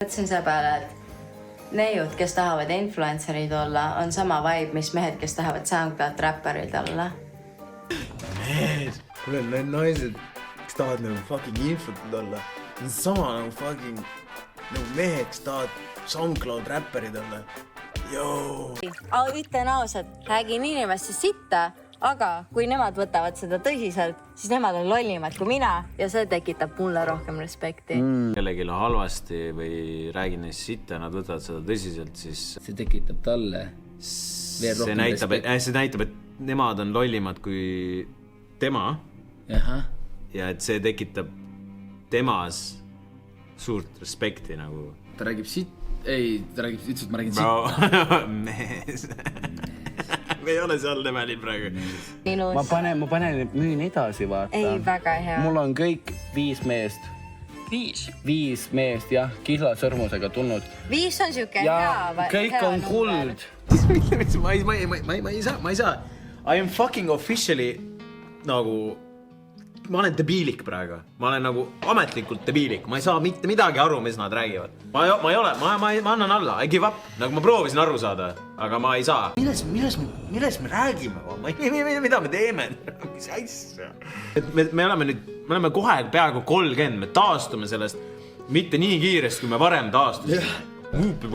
Mõtlesin selle peale, et neiud, kes tahavad influencerid olla, on sama vibe, mis mehed, kes tahavad SoundCloud räpperid olla. Mees, kuule, need naised, kes tahavad nagu fucking influencerid olla, on sama nagu fucking nagu mehed, kes tahavad SoundCloud räpperid olla. Joo! Ütlen ausalt, räägin inimestest sitta, aga kui nemad võtavad seda tõsiselt, siis nemad on lollimad kui mina ja see tekitab mulle rohkem respekti. Kellelgi on halvasti või räägin neist sitta ja nad võtavad seda tõsiselt, siis see tekitab talle veel rohkem respekti. See näitab, et nemad on lollimad kui tema. Ja et see tekitab temas suurt respekti nagu. Ta räägib ta ütles, et ma räägin sitt. Mees. Me ei ole seal levelil praegu. Ma panen müün edasi, vaata. Ei, väga hea. Mul on kõik 5 meest. 5 meest, jah, kihlasõrmusega tulnud. 5 on siuke ja hea. Kõik on kuld. Ma ei saa. I am fucking officially nagu... Ma olen debiilik praegu. Ma olen nagu ametlikult debiilik. Ma ei saa mitte midagi aru, mis nad räägivad. Ma ei ole, ma annan alla. I give up. Nagu ma proovisin aru saada, aga ma ei saa. Milles me räägime? Mida me teeme? Mis asja? Me oleme kohe peaaegu 30. Me taastume sellest mitte nii kiiresti, kui me varem taastusime.